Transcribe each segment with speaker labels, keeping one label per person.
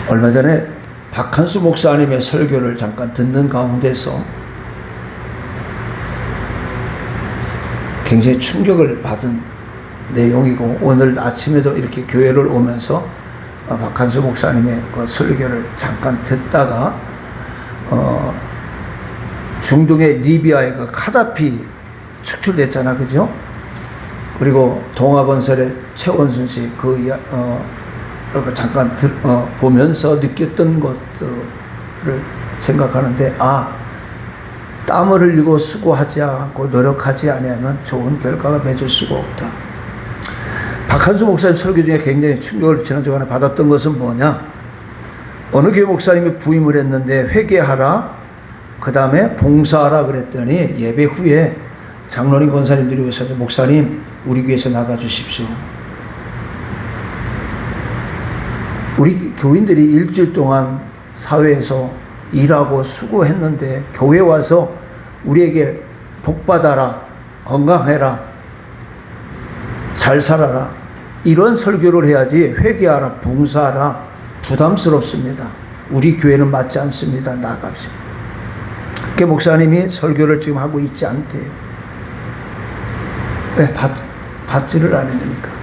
Speaker 1: 얼마 전에 박한수 목사님의 설교를 잠깐 듣는 가운데서 굉장히 충격을 받은 내용이고, 오늘 아침에도 이렇게 교회를 오면서 박한수 목사님의 그 설교를 잠깐 듣다가 중동의 리비아의 그 카다피 축출됐잖아, 그죠? 그리고 동아건설의 최원순 씨 잠깐 보면서 느꼈던 것들을 생각하는데, 땀을 흘리고 수고하지 않고 노력하지 않으면 좋은 결과가 맺을 수가 없다. 박한수 목사님 설교 중에 굉장히 충격을 지난주간에 받았던 것은 뭐냐? 어느 교회 목사님이 부임을 했는데 회개하라, 그 다음에 봉사하라 그랬더니 예배 후에 장로님 권사님들이 오셔서 목사님 우리 교회에서 나가주십시오. 우리 교인들이 일주일 동안 사회에서 일하고 수고했는데 교회 와서 우리에게 복받아라, 건강해라, 잘 살아라, 이런 설교를 해야지 회개하라, 봉사하라 부담스럽습니다. 우리 교회는 맞지 않습니다. 나갑시다. 그 목사님이 설교를 지금 하고 있지 않대요. 왜? 받지를 않으니까.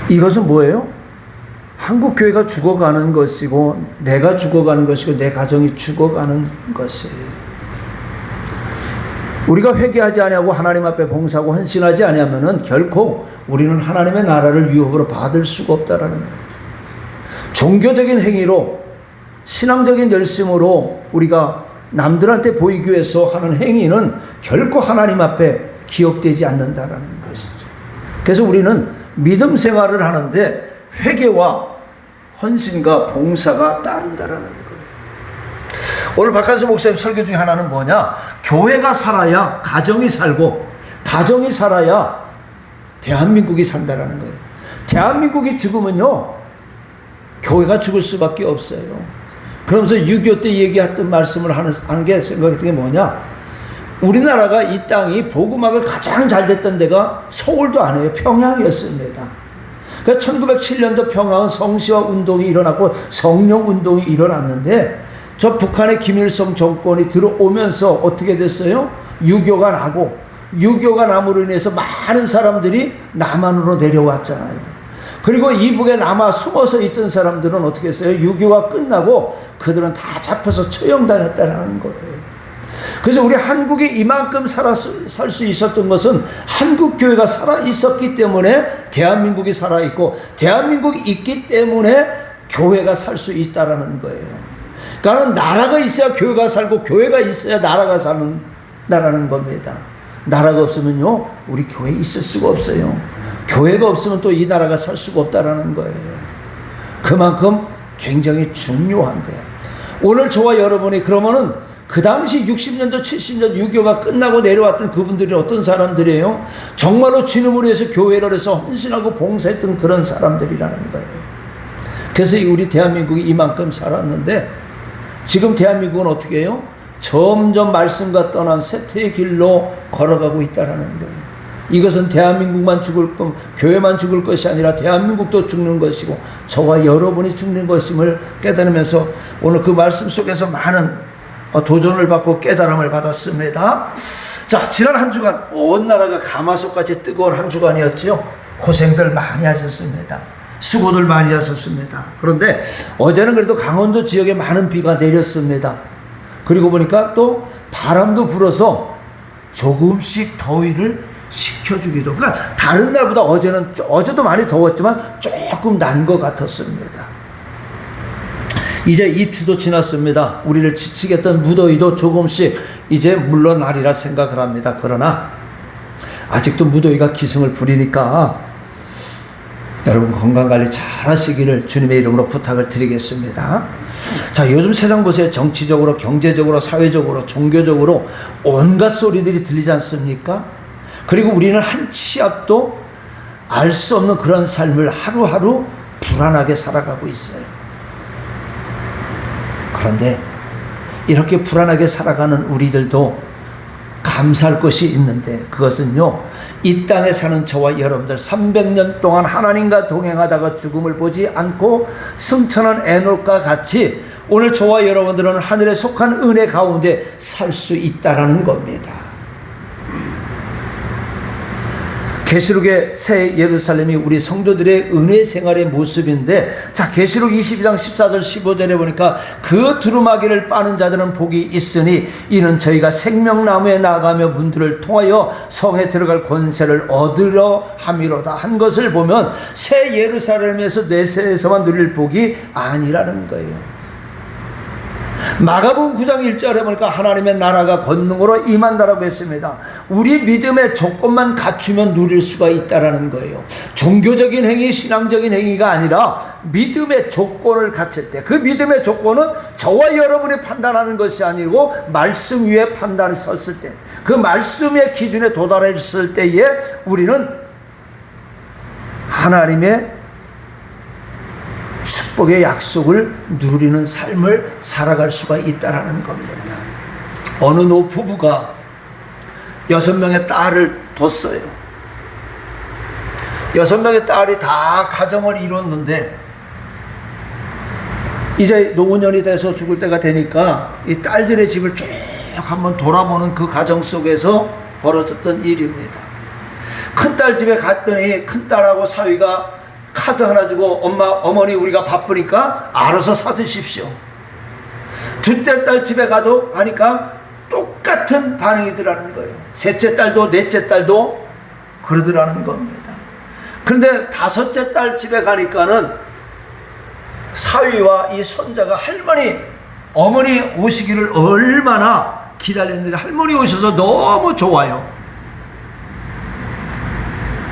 Speaker 1: 이것은 뭐예요? 한국 교회가 죽어가는 것이고, 내가 죽어가는 것이고, 내 가정이 죽어가는 것이에요. 우리가 회개하지 아니하고 하나님 앞에 봉사하고 헌신하지 아니하면은 결코 우리는 하나님의 나라를 유업으로 받을 수가 없다라는 거예요. 종교적인 행위로, 신앙적인 열심으로 우리가 남들한테 보이기 위해서 하는 행위는 결코 하나님 앞에 기억되지 않는다라는 것이죠. 그래서 우리는 믿음 생활을 하는데 회개와 헌신과 봉사가 따른다라는 거예요. 오늘 박한수 목사님 설교 중에 하나는 뭐냐? 교회가 살아야 가정이 살고, 가정이 살아야 대한민국이 산다라는 거예요. 대한민국이 죽으면요, 교회가 죽을 수밖에 없어요. 그러면서 6.25 때 얘기했던 말씀을 하는 게 생각했던 게 뭐냐? 우리나라가 이 땅이 복음화가 가장 잘 됐던 데가 서울도 아니에요. 평양이었습니다. 그러니까 1907년도 평양은 성시화 운동이 일어났고 성령 운동이 일어났는데, 저 북한의 김일성 정권이 들어오면서 어떻게 됐어요? 유교가 나고, 유교가 남으로 인해서 많은 사람들이 남한으로 내려왔잖아요. 그리고 이북에 남아 숨어서 있던 사람들은 어떻게 했어요? 유교가 끝나고 그들은 다 잡혀서 처형당했다는 거예요. 그래서 우리 한국이 이만큼 살 수 있었던 것은 한국 교회가 살아 있었기 때문에 대한민국이 살아 있고, 대한민국이 있기 때문에 교회가 살 수 있다라는 거예요. 그러니까 나라가 있어야 교회가 살고, 교회가 있어야 나라가 산다라는 겁니다. 나라가 없으면요, 우리 교회 있을 수가 없어요. 교회가 없으면 또 이 나라가 살 수가 없다라는 거예요. 그만큼 굉장히 중요한데, 오늘 저와 여러분이 그러면은 그 당시 60년도 70년 유교가 끝나고 내려왔던 그분들이 어떤 사람들이에요? 정말로 주님을 위해서 교회를 해서 헌신하고 봉사했던 그런 사람들이라는 거예요. 그래서 우리 대한민국이 이만큼 살았는데, 지금 대한민국은 어떻게 해요? 점점 말씀과 떠난 쇠퇴의 길로 걸어가고 있다는 거예요. 이것은 대한민국만 죽을 것, 교회만 죽을 것이 아니라 대한민국도 죽는 것이고 저와 여러분이 죽는 것임을 깨달으면서 오늘 그 말씀 속에서 많은 도전을 받고 깨달음을 받았습니다. 자, 지난 한 주간 온 나라가 가마솥같이 뜨거운 한 주간이었죠. 고생들 많이 하셨습니다. 수고들 많이 하셨습니다. 그런데 어제는 그래도 강원도 지역에 많은 비가 내렸습니다. 그리고 보니까 또 바람도 불어서 조금씩 더위를 식혀주기도, 그러니까 다른 날보다 어제도 많이 더웠지만 조금 난 것 같았습니다. 이제 입추도 지났습니다. 우리를 지치게 했던 무더위도 조금씩 이제 물러나리라 생각을 합니다. 그러나 아직도 무더위가 기승을 부리니까 여러분 건강관리 잘 하시기를 주님의 이름으로 부탁을 드리겠습니다. 자, 요즘 세상 보세요. 정치적으로, 경제적으로, 사회적으로, 종교적으로 온갖 소리들이 들리지 않습니까? 그리고 우리는 한 치 앞도 알 수 없는 그런 삶을 하루하루 불안하게 살아가고 있어요. 그런데 이렇게 불안하게 살아가는 우리들도 감사할 것이 있는데, 그것은요, 이 땅에 사는 저와 여러분들 300년 동안 하나님과 동행하다가 죽음을 보지 않고 승천한 에녹과 같이 오늘 저와 여러분들은 하늘에 속한 은혜 가운데 살 수 있다라는 겁니다. 계시록의 새 예루살렘이 우리 성도들의 은혜 생활의 모습인데, 자, 계시록 22장 14절 15절에 보니까 그 두루마기를 빠는 자들은 복이 있으니 이는 저희가 생명나무에 나가며 문들을 통하여 성에 들어갈 권세를 얻으려 함이로다 한 것을 보면 새 예루살렘에서 내세에서만 누릴 복이 아니라는 거예요. 마가복음 9장 1절에 보니까 하나님의 나라가 권능으로 임한다라고 했습니다. 우리 믿음의 조건만 갖추면 누릴 수가 있다라는 거예요. 종교적인 행위, 신앙적인 행위가 아니라 믿음의 조건을 갖출 때, 그 믿음의 조건은 저와 여러분이 판단하는 것이 아니고 말씀 위에 판단을 섰을 때, 그 말씀의 기준에 도달했을 때에 우리는 하나님의 축복의 약속을 누리는 삶을 살아갈 수가 있다라는 겁니다. 어느 노부부가 6명의 딸을 뒀어요. 6명의 딸이 다 가정을 이뤘는데 이제 노년이 돼서 죽을 때가 되니까 이 딸들의 집을 쭉 한번 돌아보는 그 가정 속에서 벌어졌던 일입니다. 큰딸 집에 갔더니 큰딸하고 사위가 카드 하나 주고 어머니 우리가 바쁘니까 알아서 사드십시오. 둘째 딸 집에 가도 하니까 똑같은 반응이더라는 거예요. 셋째 딸도 넷째 딸도 그러더라는 겁니다. 그런데 다섯째 딸 집에 가니까는 사위와 이 손자가 어머니 오시기를 얼마나 기다렸는데 할머니 오셔서 너무 좋아요.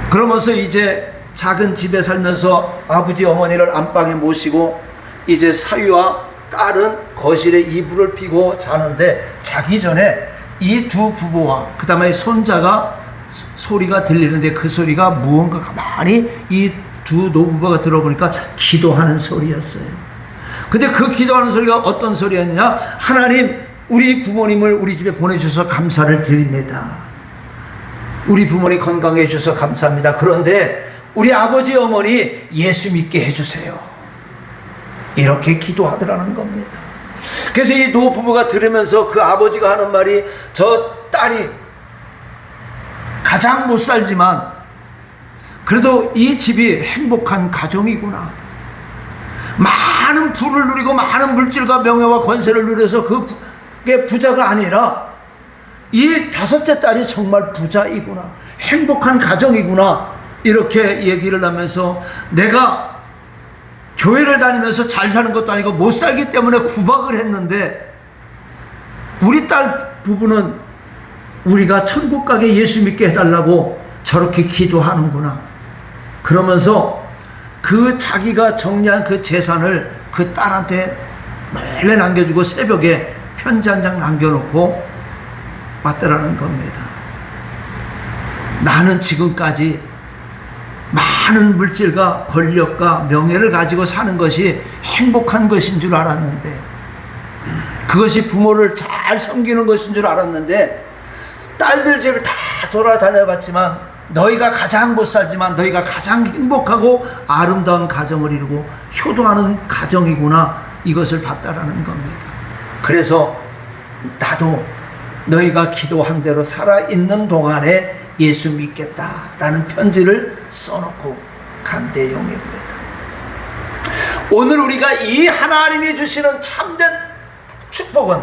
Speaker 1: 그러면서 이제 작은 집에 살면서 아버지 어머니를 안방에 모시고 이제 사위와 딸은 거실에 이불을 피고 자는데, 자기 전에 이 두 부부와 그 다음에 손자가 소리가 들리는데 그 소리가 무언가 가만히 이 두 노부부가 들어보니까 기도하는 소리였어요. 근데 그 기도하는 소리가 어떤 소리였냐? 하나님, 우리 부모님을 우리 집에 보내주셔서 감사를 드립니다. 우리 부모님 건강해 주셔서 감사합니다. 그런데 우리 아버지 어머니 예수 믿게 해주세요. 이렇게 기도하더라는 겁니다. 그래서 이 노부부가 들으면서 그 아버지가 하는 말이, 저 딸이 가장 못 살지만 그래도 이 집이 행복한 가정이구나, 많은 부를 누리고 많은 물질과 명예와 권세를 누려서 그게 부자가 아니라 이 다섯째 딸이 정말 부자이구나, 행복한 가정이구나, 이렇게 얘기를 하면서 내가 교회를 다니면서 잘 사는 것도 아니고 못 살기 때문에 구박을 했는데 우리 딸 부부는 우리가 천국 가게 예수 믿게 해달라고 저렇게 기도하는구나. 그러면서 그 자기가 정리한 그 재산을 그 딸한테 몰래 남겨주고 새벽에 편지 한 장 남겨놓고 왔더라는 겁니다. 나는 지금까지 많은 물질과 권력과 명예를 가지고 사는 것이 행복한 것인 줄 알았는데, 그것이 부모를 잘 섬기는 것인 줄 알았는데, 딸들 집을 다 돌아다녀 봤지만 너희가 가장 못 살지만 너희가 가장 행복하고 아름다운 가정을 이루고 효도하는 가정이구나, 이것을 봤다라는 겁니다. 그래서 나도 너희가 기도한 대로 살아있는 동안에 예수 믿겠다라는 편지를 써놓고 간 내용입니다. 오늘 우리가 이 하나님이 주시는 참된 축복은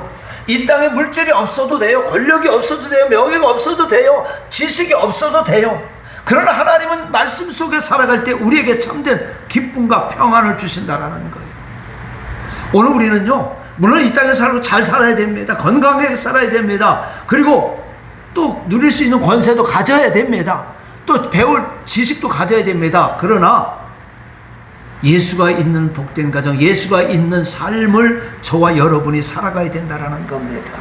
Speaker 1: 이 땅에 물질이 없어도 돼요, 권력이 없어도 돼요, 명예가 없어도 돼요, 지식이 없어도 돼요. 그러나 하나님은 말씀 속에 살아갈 때 우리에게 참된 기쁨과 평안을 주신다라는 거예요. 오늘 우리는요, 물론 이 땅에 살고 잘 살아야 됩니다. 건강하게 살아야 됩니다. 그리고 또 누릴 수 있는 권세도 가져야 됩니다. 또 배울 지식도 가져야 됩니다. 그러나 예수가 있는 복된 가정, 예수가 있는 삶을 저와 여러분이 살아가야 된다는 겁니다.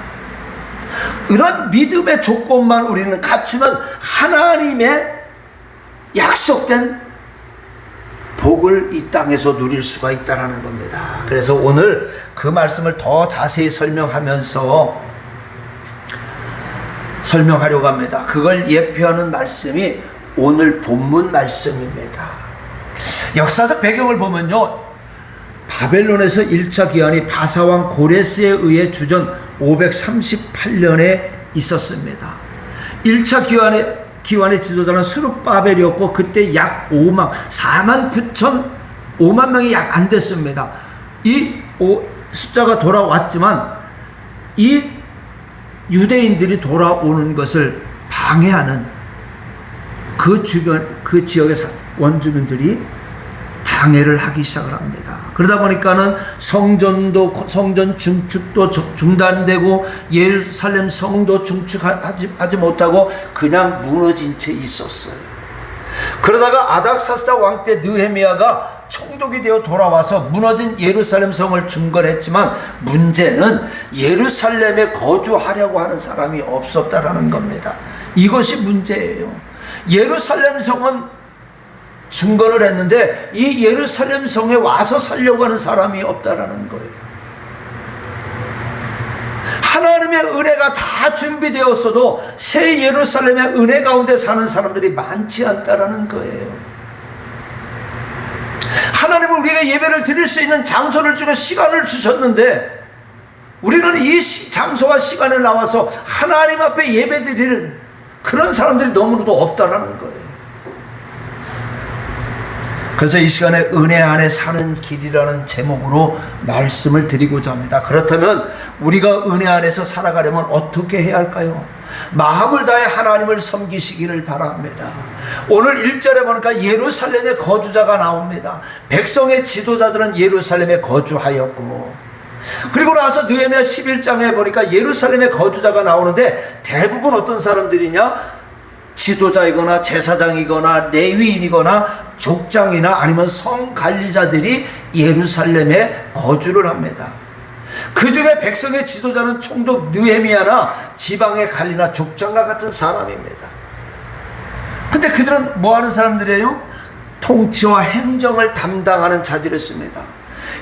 Speaker 1: 이런 믿음의 조건만 우리는 갖추면 하나님의 약속된 복을 이 땅에서 누릴 수가 있다는 겁니다. 그래서 오늘 그 말씀을 더 자세히 설명하면서 설명하려고 합니다. 그걸 예표하는 말씀이 오늘 본문 말씀입니다. 역사적 배경을 보면요, 바벨론에서 1차 기환이 바사왕 고레스에 의해 주전 538년에 있었습니다. 1차 기환의 지도자는 스룹바벨이었고 그때 약 5만 명이 약 안 됐습니다. 이 숫자가 돌아왔지만 이 유대인들이 돌아오는 것을 방해하는 그 지역의 원주민들이 방해를 하기 시작을 합니다. 그러다 보니까는 성전 증축도 중단되고 예루살렘 성도 증축하지 못하고 그냥 무너진 채 있었어요. 그러다가 아닥사스다 왕 때 느헤미야가 총독이 되어 돌아와서 무너진 예루살렘 성을 중건했지만 문제는 예루살렘에 거주하려고 하는 사람이 없었다라는 겁니다. 이것이 문제예요. 예루살렘 성은 중건을 했는데 이 예루살렘 성에 와서 살려고 하는 사람이 없다라는 거예요. 하나님의 은혜가 다 준비되었어도 새 예루살렘의 은혜 가운데 사는 사람들이 많지 않다라는 거예요. 하나님은 우리가 예배를 드릴 수 있는 장소를 주고 시간을 주셨는데 우리는 이 장소와 시간에 나와서 하나님 앞에 예배 드리는 그런 사람들이 너무나도 없다라는 거예요. 그래서 이 시간에 은혜 안에 사는 길이라는 제목으로 말씀을 드리고자 합니다. 그렇다면 우리가 은혜 안에서 살아가려면 어떻게 해야 할까요? 마음을 다해 하나님을 섬기시기를 바랍니다. 오늘 1절에 보니까 예루살렘의 거주자가 나옵니다. 백성의 지도자들은 예루살렘에 거주하였고, 그리고 나서 느헤미야 11장에 보니까 예루살렘의 거주자가 나오는데 대부분 어떤 사람들이냐? 지도자이거나 제사장이거나 레위인이거나 족장이나 아니면 성관리자들이 예루살렘에 거주를 합니다. 그 중에 백성의 지도자는 총독 느헤미야나 지방의 관리나 족장과 같은 사람입니다. 근데 그들은 뭐 하는 사람들이에요? 통치와 행정을 담당하는 자들이었습니다.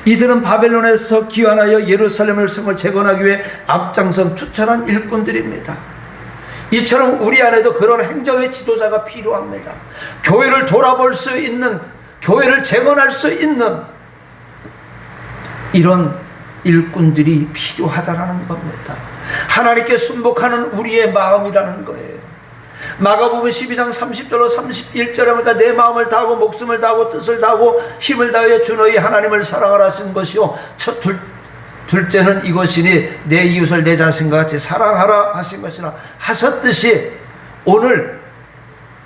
Speaker 1: 이들은 바벨론에서 기환하여 예루살렘을 성을 재건하기 위해 앞장선 추천한 일꾼들입니다. 이처럼 우리 안에도 그런 행정의 지도자가 필요합니다. 교회를 돌아볼 수 있는, 교회를 재건할 수 있는 이런 일꾼들이 필요하다라는 겁니다. 하나님께 순복하는 우리의 마음이라는 거예요. 마가복음 12장 30절로 31절에 보니까 내 마음을 다하고 목숨을 다하고 뜻을 다하고 힘을 다하여 주 너희 하나님을 사랑하라 하신 것이요 둘째는 이것이니 내 이웃을 내 자신과 같이 사랑하라 하신 것이라 하셨듯이 오늘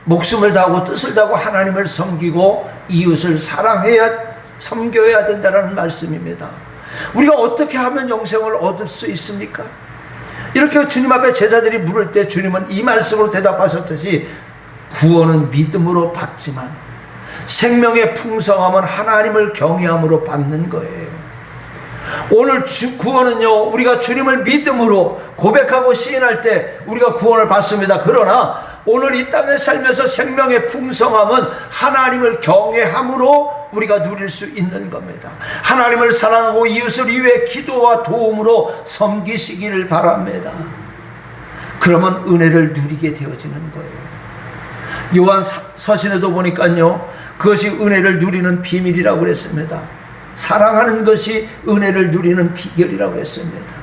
Speaker 1: 목숨을 다하고 뜻을 다하고 하나님을 섬기고 이웃을 사랑해야 섬겨야 된다는 말씀입니다. 우리가 어떻게 하면 영생을 얻을 수 있습니까? 이렇게 주님 앞에 제자들이 물을 때 주님은 이 말씀으로 대답하셨듯이 구원은 믿음으로 받지만 생명의 풍성함은 하나님을 경외함으로 받는 거예요. 오늘 구원은요, 우리가 주님을 믿음으로 고백하고 시인할 때 우리가 구원을 받습니다. 그러나 오늘 이 땅에 살면서 생명의 풍성함은 하나님을 경외함으로 우리가 누릴 수 있는 겁니다. 하나님을 사랑하고 이웃을 위해 기도와 도움으로 섬기시기를 바랍니다. 그러면 은혜를 누리게 되어지는 거예요. 요한 서신에도 보니까요, 그것이 은혜를 누리는 비밀이라고 그랬습니다. 사랑하는 것이 은혜를 누리는 비결이라고 했습니다.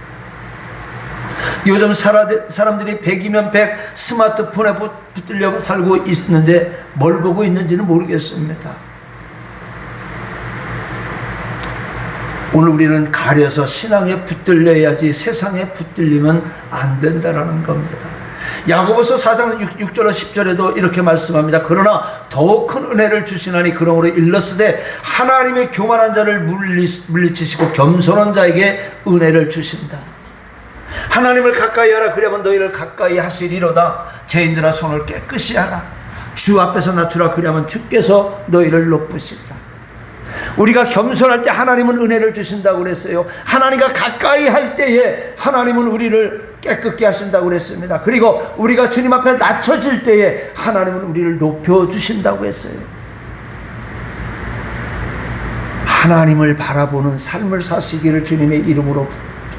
Speaker 1: 요즘 사람들이 100이면 100 스마트폰에 붙들려 살고 있는데 뭘 보고 있는지는 모르겠습니다. 오늘 우리는 가려서 신앙에 붙들려야지 세상에 붙들리면 안 된다는 겁니다. 야고보서 4장 6절로 10절에도 이렇게 말씀합니다. 그러나 더욱 큰 은혜를 주시나니 그러므로 일렀으되 하나님의 교만한 자를 물리치시고 겸손한 자에게 은혜를 주신다. 하나님을 가까이 하라. 그러면 너희를 가까이 하시리로다. 죄인들아 손을 깨끗이 하라. 주 앞에서 낮추라. 그러면 주께서 너희를 높으시리라. 우리가 겸손할 때 하나님은 은혜를 주신다고 그랬어요. 하나님과 가까이 할 때에 하나님은 우리를 깨끗게 하신다고 그랬습니다. 그리고 우리가 주님 앞에 낮춰질 때에 하나님은 우리를 높여주신다고 했어요. 하나님을 바라보는 삶을 사시기를 주님의 이름으로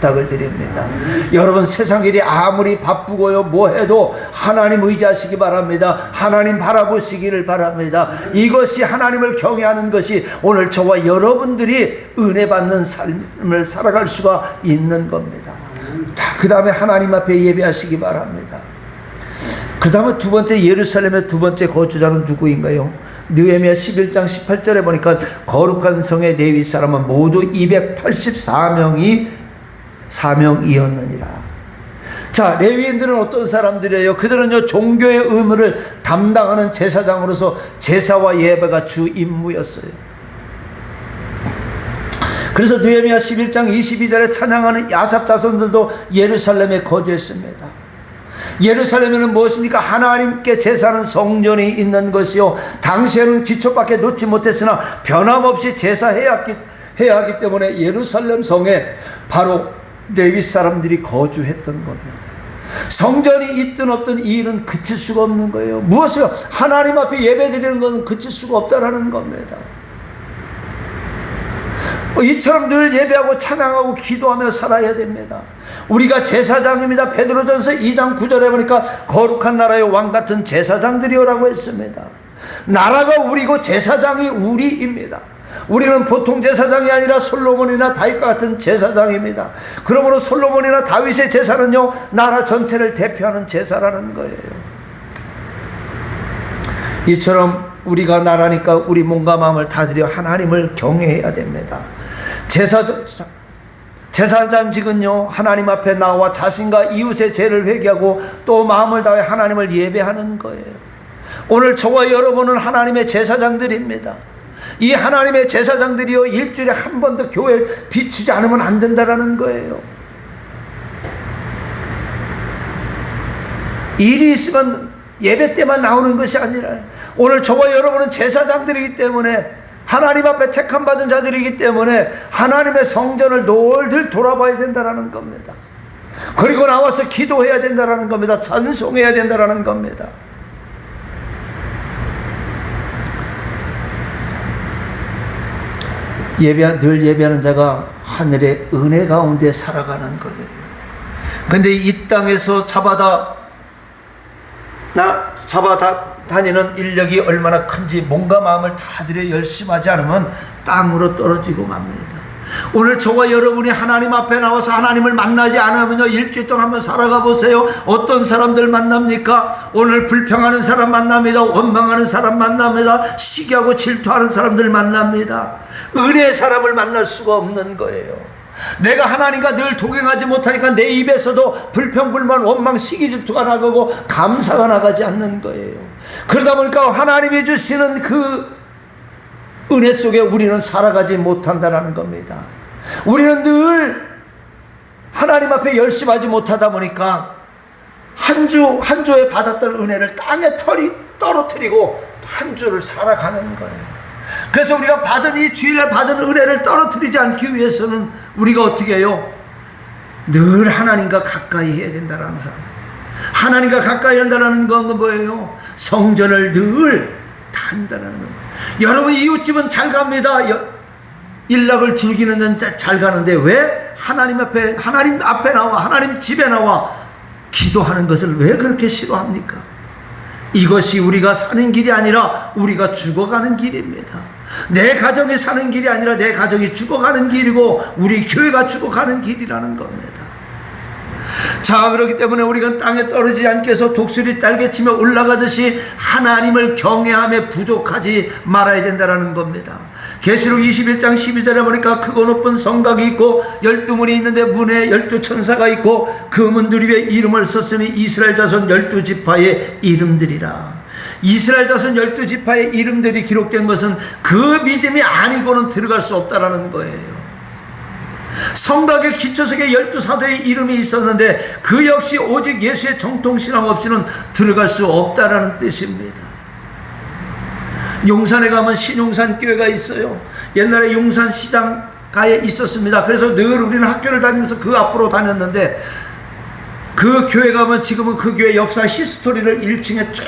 Speaker 1: 부탁을 드립니다. 여러분, 세상 일이 아무리 바쁘고요 뭐해도 하나님 의지하시기 바랍니다. 하나님 바라보시기를 바랍니다. 이것이 하나님을 경외하는 것이 오늘 저와 여러분들이 은혜 받는 삶을 살아갈 수가 있는 겁니다. 자, 그 다음에 하나님 앞에 예배하시기 바랍니다. 그 다음에 두 번째, 예루살렘의 두 번째 거주자는 누구인가요? 느헤미야 11장 18절에 보니까 거룩한 성의 레위 사람은 모두 284명이었느니라. 자, 레위인들은 어떤 사람들이에요? 그들은요, 종교의 의무를 담당하는 제사장으로서 제사와 예배가 주 임무였어요. 그래서 느헤미야 11장 22절에 찬양하는 야삽 자손들도 예루살렘에 거주했습니다. 예루살렘에는 무엇입니까? 하나님께 제사하는 성전이 있는 것이요, 당시에는 기초밖에 놓지 못했으나 변함없이 제사해야 하기 때문에 예루살렘 성에 바로 레위 사람들이 거주했던 겁니다. 성전이 있든 없든 이 일은 그칠 수가 없는 거예요. 무엇이요? 하나님 앞에 예배드리는 것은 그칠 수가 없다라는 겁니다. 이처럼 늘 예배하고 찬양하고 기도하며 살아야 됩니다. 우리가 제사장입니다. 베드로전서 2장 9절에 보니까 거룩한 나라의 왕같은 제사장들이요라고 했습니다. 나라가 우리고 제사장이 우리입니다. 우리는 보통 제사장이 아니라 솔로몬이나 다윗과 같은 제사장입니다. 그러므로 솔로몬이나 다윗의 제사는요, 나라 전체를 대표하는 제사라는 거예요. 이처럼 우리가 나라니까 우리 몸과 마음을 다들여 하나님을 경외해야 됩니다. 제사장직은요, 하나님 앞에 나와 자신과 이웃의 죄를 회개하고 또 마음을 다해 하나님을 예배하는 거예요. 오늘 저와 여러분은 하나님의 제사장들입니다. 이 하나님의 제사장들이요, 일주일에 한 번도 교회에 비추지 않으면 안 된다라는 거예요. 일이 있으면 예배 때만 나오는 것이 아니라, 오늘 저와 여러분은 제사장들이기 때문에, 하나님 앞에 택함 받은 자들이기 때문에 하나님의 성전을 늘 돌아봐야 된다는 겁니다. 그리고 나와서 기도해야 된다는 겁니다. 찬송해야 된다는 겁니다. 늘 예배하는 자가 하늘의 은혜 가운데 살아가는 거예요. 근데 이 땅에서 다니는 인력이 얼마나 큰지 몸과 마음을 다들여 열심히 하지 않으면 땅으로 떨어지고 맙니다. 오늘 저와 여러분이 하나님 앞에 나와서 하나님을 만나지 않으면요, 일주일 동안 한번 살아가 보세요. 어떤 사람들 만납니까? 오늘 불평하는 사람 만납니다. 원망하는 사람 만납니다. 시기하고 질투하는 사람들 만납니다. 은혜의 사람을 만날 수가 없는 거예요. 내가 하나님과 늘 동행하지 못하니까 내 입에서도 불평, 불만, 원망, 시기, 질투가 나가고 감사가 나가지 않는 거예요. 그러다 보니까 하나님이 주시는 그 은혜 속에 우리는 살아가지 못한다는 겁니다. 우리는 늘 하나님 앞에 열심히 하지 못하다 보니까 한 주에 받았던 은혜를 땅에 떨어뜨리고 한 주를 살아가는 거예요. 그래서 우리가 이 주일날 받은 은혜를 떨어뜨리지 않기 위해서는 우리가 어떻게 해요? 늘 하나님과 가까이 해야 된다는 사람. 하나님과 가까이 한다는 건 뭐예요? 성전을 늘 다닌다는 거예요. 여러분, 이웃집은 잘 갑니다. 일락을 즐기는 데는 잘 가는데 왜 하나님 앞에 나와, 하나님 집에 나와 기도하는 것을 왜 그렇게 싫어합니까? 이것이 우리가 사는 길이 아니라 우리가 죽어가는 길입니다. 내 가정이 사는 길이 아니라 내 가정이 죽어가는 길이고 우리 교회가 죽어가는 길이라는 겁니다. 자, 그렇기 때문에 우리가 땅에 떨어지지 않게 해서 독수리 딸개치며 올라가듯이 하나님을 경외함에 부족하지 말아야 된다는 겁니다. 계시록 21장 12절에 보니까 크고 높은 성곽이 있고 12문이 있는데 문에 12천사가 있고 그 문들 위에 이름을 썼으니 이스라엘 자손 12지파의 이름들이라. 이스라엘 자손 12지파의 이름들이 기록된 것은 그 믿음이 아니고는 들어갈 수 없다라는 거예요. 성곽의 기초석에 12사도의 이름이 있었는데 그 역시 오직 예수의 정통신앙 없이는 들어갈 수 없다라는 뜻입니다. 용산에 가면 신용산 교회가 있어요. 옛날에 용산 시장가에 있었습니다. 그래서 늘 우리는 학교를 다니면서 그 앞으로 다녔는데 그 교회 가면 지금은 그 교회 역사 히스토리를 1층에 쭉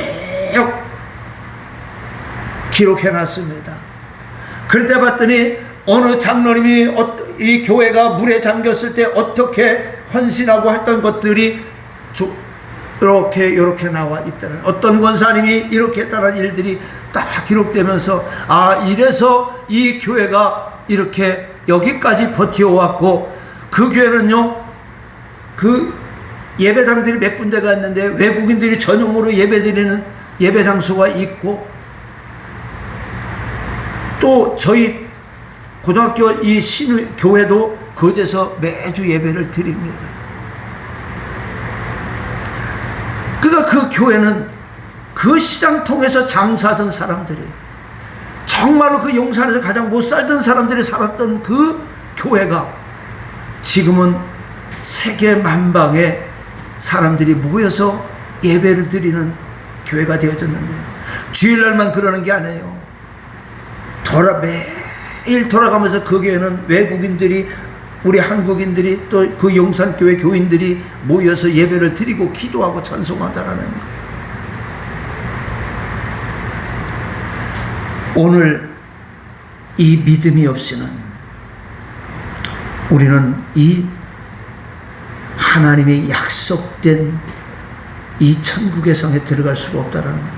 Speaker 1: 기록해 놨습니다. 그럴 때 봤더니 어느 장로님이 이 교회가 물에 잠겼을 때 어떻게 헌신하고 했던 것들이 이렇게 나와 있다는, 어떤 권사님이 이렇게 했다는 일들이 딱 기록되면서, 이래서 이 교회가 이렇게 여기까지 버텨왔고, 그 교회는요, 그 예배당들이 몇 군데가 있는데 외국인들이 전용으로 예배드리는 예배 장소가 있고, 또 저희 고등학교 이 교회도 그곳에서 매주 예배를 드립니다. 그러니까 그 교회는 그 시장 통해서 장사하던 사람들이, 정말로 그 용산에서 가장 못 살던 사람들이 살았던 그 교회가 지금은 세계 만방에 사람들이 모여서 예배를 드리는 교회가 되어졌는데요. 주일날만 그러는 게 아니에요. 매일 돌아가면서 그 교회는 외국인들이, 우리 한국인들이, 또 그 용산교회 교인들이 모여서 예배를 드리고 기도하고 찬송하다라는 거예요. 오늘 이 믿음이 없이는 우리는 이 하나님의 약속된 이 천국의 성에 들어갈 수가 없다라는 거예요.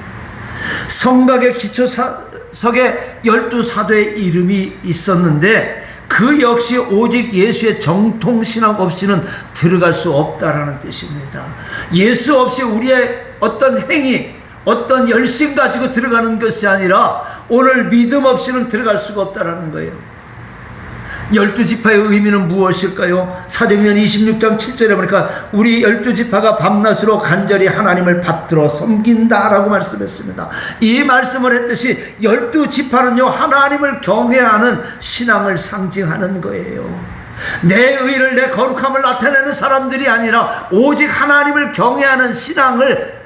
Speaker 1: 성곽의 기초석에 12사도의 이름이 있었는데, 그 역시 오직 예수의 정통신앙 없이는 들어갈 수 없다라는 뜻입니다. 예수 없이 우리의 어떤 행위, 어떤 열심 가지고 들어가는 것이 아니라 오늘 믿음 없이는 들어갈 수가 없다라는 거예요. 12지파의 의미는 무엇일까요? 사도행전 26장 7절에 보니까 우리 12지파가 밤낮으로 간절히 하나님을 받들어 섬긴다라고 말씀했습니다. 이 말씀을 했듯이 12지파는요, 하나님을 경외해야 하는 신앙을 상징하는 거예요. 내 의를, 내 거룩함을 나타내는 사람들이 아니라 오직 하나님을 경외하는 신앙을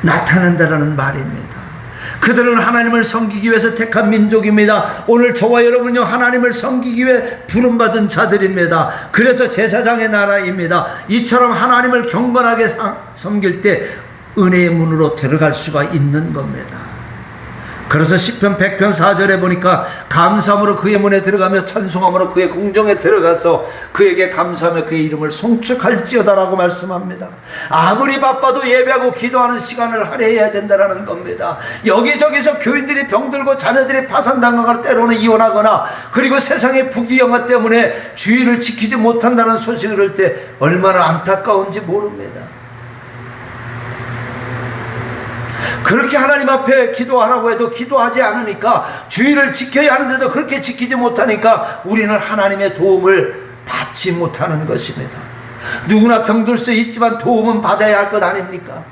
Speaker 1: 나타낸다라는 말입니다. 그들은 하나님을 섬기기 위해서 택한 민족입니다. 오늘 저와 여러분은요, 하나님을 섬기기 위해 부름받은 자들입니다. 그래서 제사장의 나라입니다. 이처럼 하나님을 경건하게 섬길 때 은혜의 문으로 들어갈 수가 있는 겁니다. 그래서 시편 100편 4절에 보니까 감사함으로 그의 문에 들어가며 찬송함으로 그의 궁정에 들어가서 그에게 감사하며 그의 이름을 송축할지어다라고 말씀합니다. 아무리 바빠도 예배하고 기도하는 시간을 할애해야 된다는 겁니다. 여기저기서 교인들이 병들고 자녀들이 파산당하거나 때로는 이혼하거나, 그리고 세상의 부귀영화 때문에 주의를 지키지 못한다는 소식을 들을 때 얼마나 안타까운지 모릅니다. 그렇게 하나님 앞에 기도하라고 해도 기도하지 않으니까, 주의를 지켜야 하는데도 그렇게 지키지 못하니까 우리는 하나님의 도움을 받지 못하는 것입니다. 누구나 병들 수 있지만 도움은 받아야 할 것 아닙니까?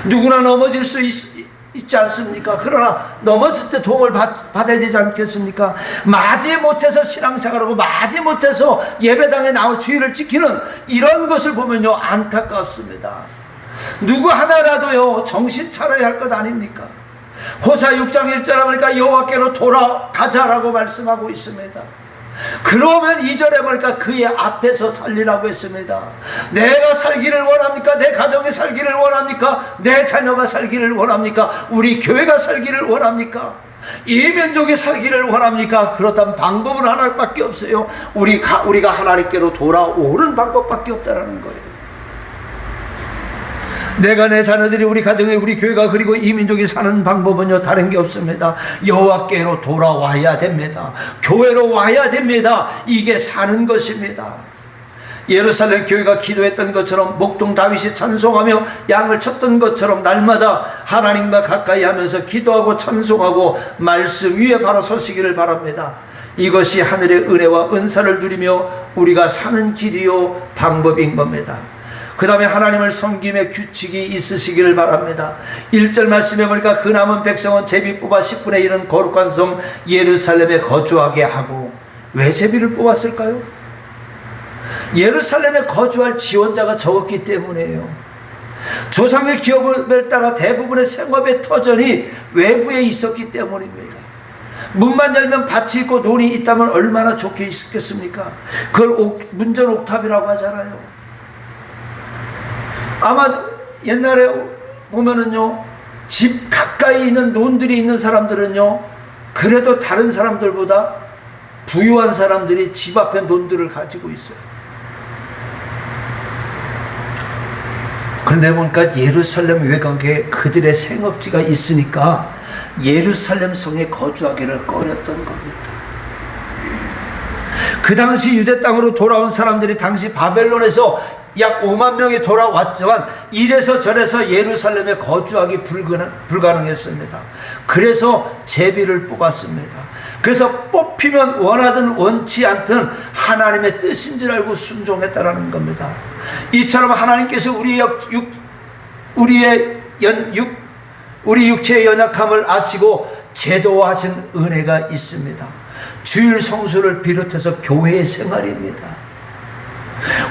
Speaker 1: 누구나 넘어질 수 있지 않습니까? 그러나 넘어질 때 도움을 받아야 되지 않겠습니까? 마지 못해서 신앙생활하고 마지 못해서 예배당에 나와 주의를 지키는 이런 것을 보면요, 안타깝습니다. 누구 하나라도요, 정신 차려야 할 것 아닙니까? 호사 6장 1절에 보니까 여호와께로 돌아가자라고 말씀하고 있습니다. 그러면 2절에 보니까 그의 앞에서 살리라고 했습니다. 내가 살기를 원합니까? 내 가정이 살기를 원합니까? 내 자녀가 살기를 원합니까? 우리 교회가 살기를 원합니까? 이 민족이 살기를 원합니까? 그렇다면 방법은 하나밖에 없어요. 우리가 하나님께로 돌아오는 방법밖에 없다라는 거예요. 내가, 내 자녀들이, 우리 가정에, 우리 교회가, 그리고 이 민족이 사는 방법은요, 다른 게 없습니다. 여호와께로 돌아와야 됩니다. 교회로 와야 됩니다. 이게 사는 것입니다. 예루살렘 교회가 기도했던 것처럼, 목동 다윗이 찬송하며 양을 쳤던 것처럼 날마다 하나님과 가까이 하면서 기도하고 찬송하고 말씀 위에 바로 서시기를 바랍니다. 이것이 하늘의 은혜와 은사를 누리며 우리가 사는 길이요 방법인 겁니다. 그 다음에 하나님을 섬김의 규칙이 있으시기를 바랍니다. 1절 말씀해 보니까 그 남은 백성은 제비 뽑아 10분의 1은 거룩한 성 예루살렘에 거주하게 하고. 왜 제비를 뽑았을까요? 예루살렘에 거주할 지원자가 적었기 때문이에요. 조상의 기업을 따라 대부분의 생업의 터전이 외부에 있었기 때문입니다. 문만 열면 밭이 있고 논이 있다면 얼마나 좋게 있겠습니까? 그걸 문전 옥탑이라고 하잖아요. 아마 옛날에 보면은요, 집 가까이 있는 논들이 있는 사람들은요, 그래도 다른 사람들보다 부유한 사람들이 집 앞에 논들을 가지고 있어요. 그런데 보니까 예루살렘 외곽에 그들의 생업지가 있으니까 예루살렘 성에 거주하기를 꺼렸던 겁니다. 그 당시 유대 땅으로 돌아온 사람들이 당시 바벨론에서 약 5만 명이 돌아왔지만 이래서 저래서 예루살렘에 거주하기 불가능했습니다. 그래서 제비를 뽑았습니다. 그래서 뽑히면 원하든 원치 않든 하나님의 뜻인 줄 알고 순종했다라는 겁니다. 이처럼 하나님께서 우리 육체의 연약함을 아시고 제도화하신 은혜가 있습니다. 주일 성수를 비롯해서 교회의 생활입니다.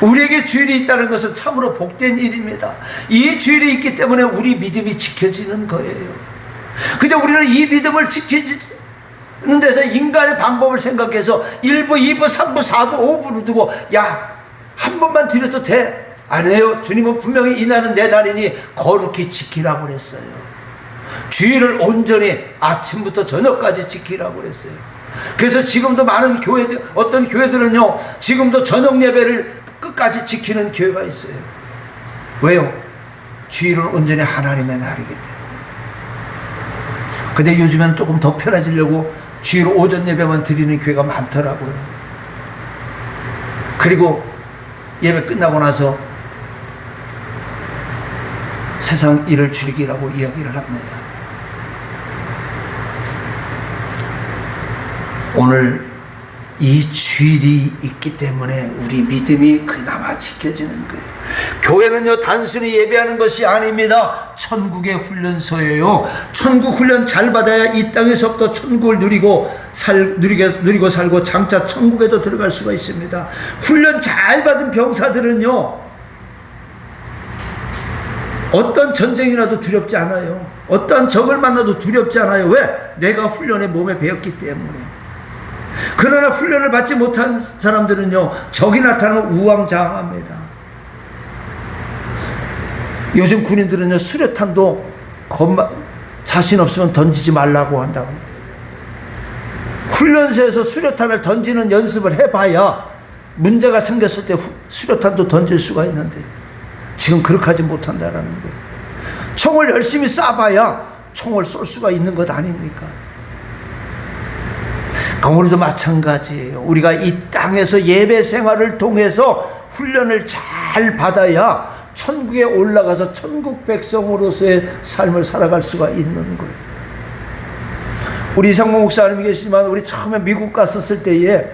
Speaker 1: 우리에게 주일이 있다는 것은 참으로 복된 일입니다. 이 주일이 있기 때문에 우리 믿음이 지켜지는 거예요. 근데 우리는 이 믿음을 지키는 데서 인간의 방법을 생각해서 1부, 2부, 3부, 4부, 5부를 두고 한 번만 드려도 돼. 아니에요. 주님은 분명히 이 날은 내 날이니 거룩히 지키라고 그랬어요. 주일을 온전히 아침부터 저녁까지 지키라고 그랬어요. 그래서 지금도 많은 교회들, 어떤 교회들은요, 지금도 저녁 예배를 끝까지 지키는 교회가 있어요. 왜요? 주일은 온전히 하나님의 날이기 때문에. 근데 요즘엔 조금 더 편해지려고 주일 오전 예배만 드리는 교회가 많더라고요. 그리고 예배 끝나고 나서 세상 일을 즐기라고 이야기를 합니다. 오늘 이 주일이 있기 때문에 우리 믿음이 그나마 지켜지는 거예요. 교회는요, 단순히 예배하는 것이 아닙니다. 천국의 훈련소예요. 천국 훈련 잘 받아야 이 땅에서부터 천국을 누리고 살고 장차 천국에도 들어갈 수가 있습니다. 훈련 잘 받은 병사들은요, 어떤 전쟁이라도 두렵지 않아요. 어떤 적을 만나도 두렵지 않아요. 왜? 내가 훈련에 몸에 배웠기 때문에. 그러나 훈련을 받지 못한 사람들은요, 적이 나타나면 우왕좌왕합니다. 요즘 군인들은요, 수류탄도 자신 없으면 던지지 말라고 한다고. 훈련소에서 수류탄을 던지는 연습을 해봐야 문제가 생겼을 때 수류탄도 던질 수가 있는데 지금 그렇게 하지 못한다라는 거예요. 총을 열심히 쏴봐야 총을 쏠 수가 있는 것 아닙니까? 우리도 마찬가지예요. 우리가 이 땅에서 예배 생활을 통해서 훈련을 잘 받아야 천국에 올라가서 천국 백성으로서의 삶을 살아갈 수가 있는 거예요. 우리 이상목 목사님이 계시지만 우리 처음에 미국 갔었을 때에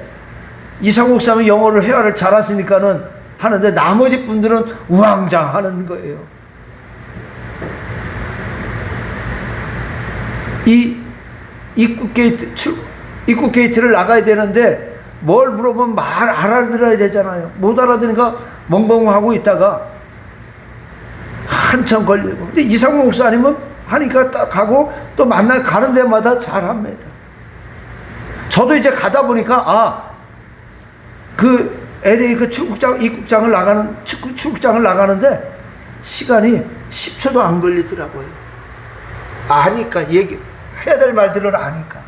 Speaker 1: 이상목 목사님이 영어를 회화를 잘하시니까는 하는데 나머지 분들은 우왕좌왕하는 거예요. 이 입국 게이트를 나가야 되는데 뭘 물어보면 알아들어야 되잖아요. 못 알아들으니까 멍멍하고 있다가 한참 걸리고. 근데 이상목 목사님은 하니까 딱 가고 또 가는 데마다 잘합니다. 저도 이제 가다 보니까 그 LA 그 입국장을 나가는데 시간이 10초도 안 걸리더라고요. 아니까 해야 될 말들을 아니까.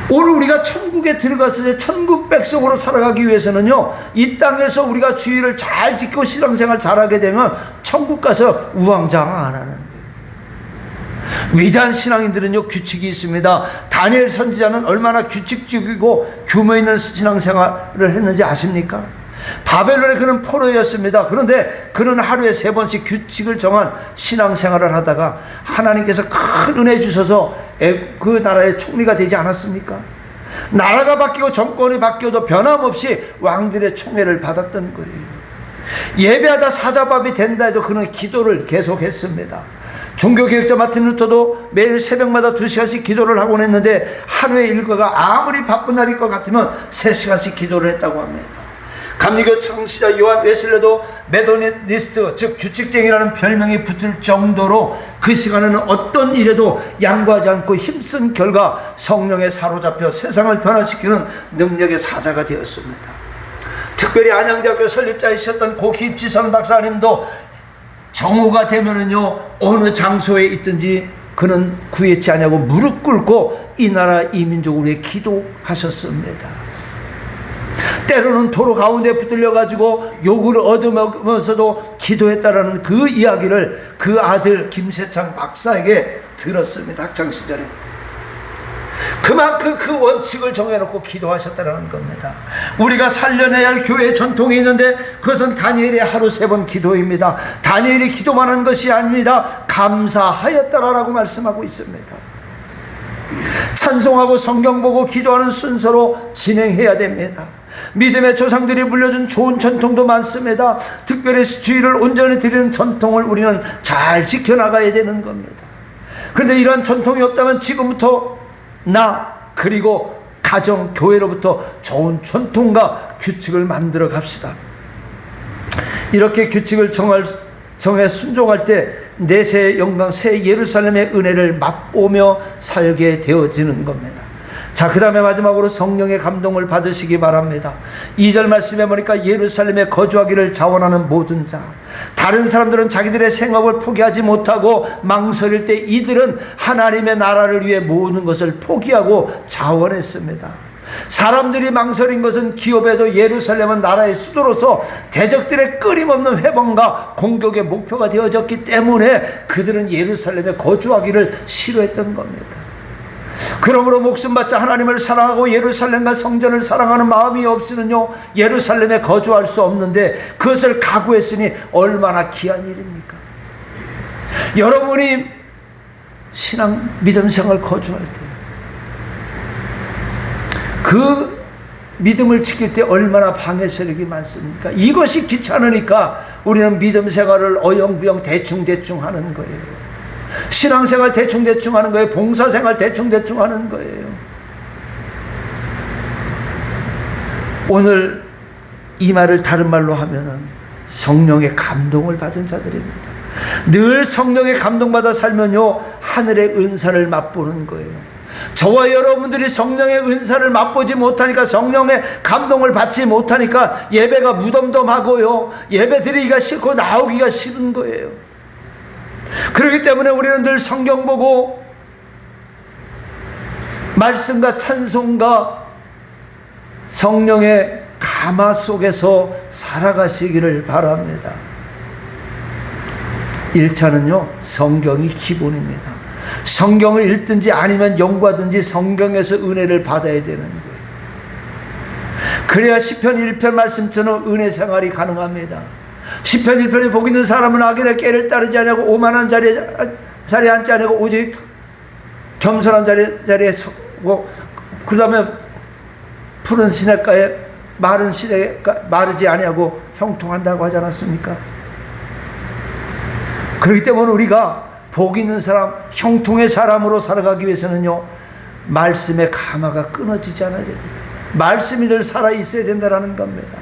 Speaker 1: 오늘 우리가 천국에 들어가서 천국 백성으로 살아가기 위해서는요, 이 땅에서 우리가 주의를 잘 지키고 신앙생활 잘하게 되면 천국 가서 우왕좌왕 안 하는 거예요. 위대한 신앙인들은요, 규칙이 있습니다. 다니엘 선지자는 얼마나 규칙적이고 규모 있는 신앙생활을 했는지 아십니까? 바벨론에 그는 포로였습니다. 그런데 그는 하루에 3번씩 규칙을 정한 신앙생활을 하다가 하나님께서 큰 은혜 주셔서 그 나라의 총리가 되지 않았습니까? 나라가 바뀌고 정권이 바뀌어도 변함없이 왕들의 총애를 받았던 거예요. 예배하다 사자밥이 된다 해도 그는 기도를 계속했습니다. 종교개혁자 마틴 루터도 매일 새벽마다 2시간씩 기도를 하곤 했는데 하루의 일과가 아무리 바쁜 날일 것 같으면 3시간씩 기도를 했다고 합니다. 감리교 창시자 요한 웨슬레도 메도니스트, 즉 규칙쟁이라는 별명이 붙을 정도로 그 시간에는 어떤 일에도 양보하지 않고 힘쓴 결과 성령에 사로잡혀 세상을 변화시키는 능력의 사자가 되었습니다. 특별히 안양대학교 설립자이셨던 고 김지선 박사님도 정오가 되면은요, 어느 장소에 있든지 그는 구애치 아니하고 무릎 꿇고 이 나라 이 민족을 위해 기도하셨습니다. 때로는 도로 가운데 붙들려 가지고 욕을 얻으면서도 기도했다라는 그 이야기를 그 아들 김세창 박사에게 들었습니다. 학창 시절에. 그만큼 그 원칙을 정해놓고 기도하셨다는 겁니다. 우리가 살려내야 할 교회의 전통이 있는데 그것은 다니엘의 하루 3번 기도입니다. 다니엘이 기도만 한 것이 아닙니다. 감사하였다라고 말씀하고 있습니다. 찬송하고 성경 보고 기도하는 순서로 진행해야 됩니다. 믿음의 조상들이 물려준 좋은 전통도 많습니다. 특별히 주일을 온전히 드리는 전통을 우리는 잘 지켜나가야 되는 겁니다. 그런데 이러한 전통이 없다면 지금부터 나 그리고 가정, 교회로부터 좋은 전통과 규칙을 만들어 갑시다. 이렇게 규칙을 정해 순종할 때 내세의 영광, 새 예루살렘의 은혜를 맛보며 살게 되어지는 겁니다. 자, 그 다음에 마지막으로 성령의 감동을 받으시기 바랍니다. 2절 말씀에 보니까 예루살렘에 거주하기를 자원하는 모든 자. 다른 사람들은 자기들의 생업을 포기하지 못하고 망설일 때 이들은 하나님의 나라를 위해 모든 것을 포기하고 자원했습니다. 사람들이 망설인 것은 기업에도 예루살렘은 나라의 수도로서 대적들의 끊임없는 회방과 공격의 목표가 되어졌기 때문에 그들은 예루살렘에 거주하기를 싫어했던 겁니다. 그러므로 목숨 바쳐 하나님을 사랑하고 예루살렘과 성전을 사랑하는 마음이 없이는요 예루살렘에 거주할 수 없는데 그것을 각오했으니 얼마나 귀한 일입니까? 여러분이 신앙 믿음 생활 거주할 때 그 믿음을 지킬 때 얼마나 방해 세력이 많습니까? 이것이 귀찮으니까 우리는 믿음 생활을 어영부영 대충대충 하는 거예요. 신앙생활 대충대충 하는 거예요. 봉사생활 대충대충 하는 거예요. 오늘 이 말을 다른 말로 하면은 성령의 감동을 받은 자들입니다. 늘 성령의 감동받아 살면요 하늘의 은사를 맛보는 거예요. 저와 여러분들이 성령의 은사를 맛보지 못하니까, 성령의 감동을 받지 못하니까 예배가 무덤덤하고요 예배 드리기가 싫고 나오기가 싫은 거예요. 그렇기 때문에 우리는 늘 성경 보고 말씀과 찬송과 성령의 감화 속에서 살아가시기를 바랍니다. 1차는요 성경이 기본입니다. 성경을 읽든지 아니면 연구하든지 성경에서 은혜를 받아야 되는 거예요. 그래야 시편 1편 말씀처럼 은혜 생활이 가능합니다. 시편 1편에 복 있는 사람은 악인의 꾀를 따르지 아니하고 오만한 자리에 앉지 아니하고 오직 겸손한 자리에 서고, 그 다음에 푸른 시냇가에 마른 시내가 마르지 아니하고 형통한다고 하지 않았습니까? 그렇기 때문에 우리가 복 있는 사람, 형통의 사람으로 살아가기 위해서는요 말씀의 감화가 끊어지지 않아야 됩니다. 말씀이 늘 살아있어야 된다는 겁니다.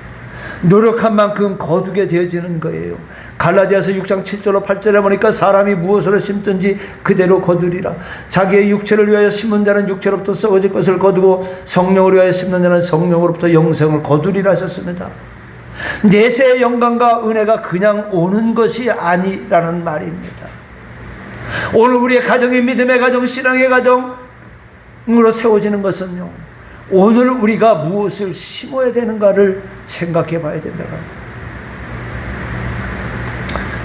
Speaker 1: 노력한 만큼 거두게 되어지는 거예요. 갈라디아서 6장 7절로 8절에 보니까 사람이 무엇으로 심든지 그대로 거두리라. 자기의 육체를 위하여 심은 자는 육체로부터 썩어질 것을 거두고 성령을 위하여 심는 자는 성령으로부터 영생을 거두리라 하셨습니다. 내세의 영광과 은혜가 그냥 오는 것이 아니라는 말입니다. 오늘 우리의 가정이 믿음의 가정, 신앙의 가정으로 세워지는 것은요 오늘 우리가 무엇을 심어야 되는가를 생각해 봐야 된다.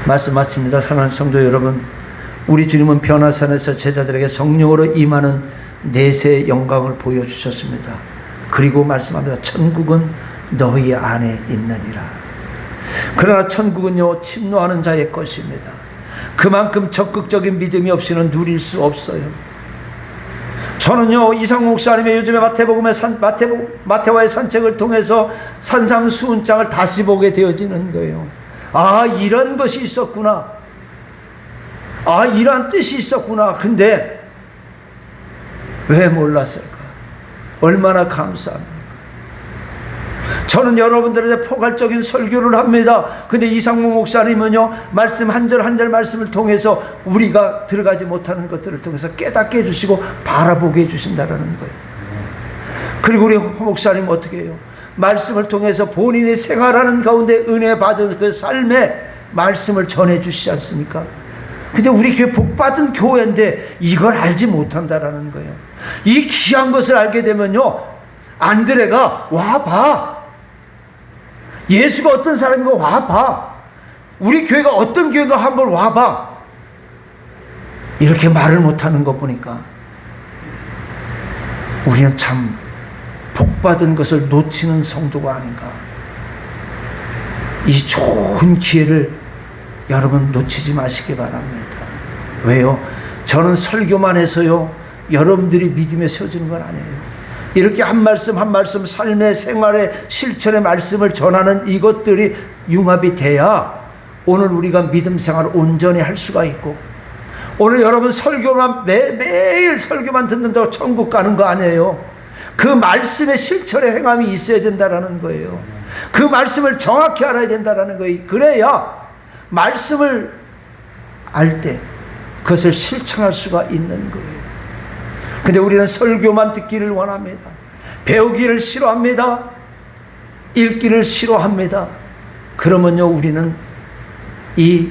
Speaker 1: 말씀 마칩니다. 사랑하는 성도 여러분, 우리 주님은 변화산에서 제자들에게 성령으로 임하는 내세의 영광을 보여주셨습니다. 그리고 말씀합니다. 천국은 너희 안에 있느니라. 그러나 천국은요 침노하는 자의 것입니다. 그만큼 적극적인 믿음이 없이는 누릴 수 없어요. 저는요 이상무 목사님의 요즘에 마태와의 산책을 통해서 산상수훈장을 다시 보게 되어지는 거예요. 아, 이런 것이 있었구나. 아, 이런 뜻이 있었구나. 근데 왜 몰랐을까? 얼마나 감사합니다. 저는 여러분들에게 포괄적인 설교를 합니다. 근데 이상무 목사님은요 말씀 한 절 한 절 말씀을 통해서 우리가 들어가지 못하는 것들을 통해서 깨닫게 해주시고 바라보게 해주신다는 거예요. 그리고 우리 목사님 어떻게 해요? 말씀을 통해서 본인이 생활하는 가운데 은혜 받은 그 삶의 말씀을 전해 주시지 않습니까? 근데 우리 교회 복받은 교회인데 이걸 알지 못한다라는 거예요. 이 귀한 것을 알게 되면요, 안드레가 와봐, 예수가 어떤 사람인가 와봐, 우리 교회가 어떤 교회가 한번 와봐, 이렇게 말을 못하는 거 보니까 우리는 참 복받은 것을 놓치는 성도가 아닌가. 이 좋은 기회를 여러분 놓치지 마시기 바랍니다. 왜요? 저는 설교만 해서요 여러분들이 믿음에 세워지는 건 아니에요. 이렇게 한 말씀 한 말씀 삶의 생활의 실천의 말씀을 전하는 이것들이 융합이 돼야 오늘 우리가 믿음 생활을 온전히 할 수가 있고, 오늘 여러분 설교만 매일 설교만 듣는다고 천국 가는 거 아니에요. 그 말씀의 실천의 행함이 있어야 된다라는 거예요. 그 말씀을 정확히 알아야 된다라는 거예요. 그래야 말씀을 알 때 그것을 실천할 수가 있는 거예요. 근데 우리는 설교만 듣기를 원합니다. 배우기를 싫어합니다. 읽기를 싫어합니다. 그러면요 우리는 이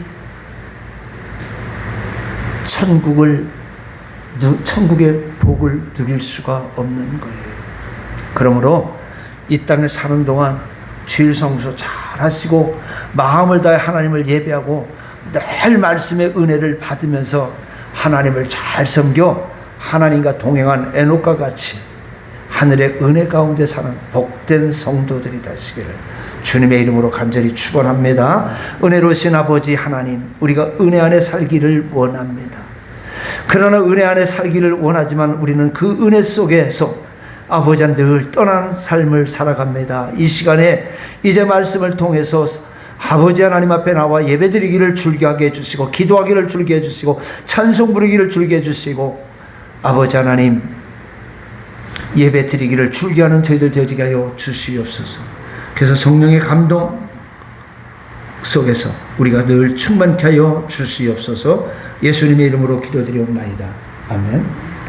Speaker 1: 천국의 복을 누릴 수가 없는 거예요. 그러므로 이 땅에 사는 동안 주일 성수 잘 하시고 마음을 다해 하나님을 예배하고 늘 말씀의 은혜를 받으면서 하나님을 잘 섬겨 하나님과 동행한 에녹과 같이 하늘의 은혜 가운데 사는 복된 성도들이 되시기를 주님의 이름으로 간절히 축원합니다. 은혜로우신 아버지 하나님, 우리가 은혜 안에 살기를 원합니다. 그러나 은혜 안에 살기를 원하지만 우리는 그 은혜 속에서 아버지와 늘 떠나는 삶을 살아갑니다. 이 시간에 이제 말씀을 통해서 아버지 하나님 앞에 나와 예배드리기를 즐겨하게 해주시고, 기도하기를 즐겨 해주시고, 찬송 부르기를 즐겨 해주시고, 아버지 하나님 예배드리기를 즐겨하는 저희들 되게 하여 주시옵소서. 그래서 성령의 감동 속에서 우리가 늘 충만케 하여 주시옵소서. 예수님의 이름으로 기도드리옵나이다. 아멘.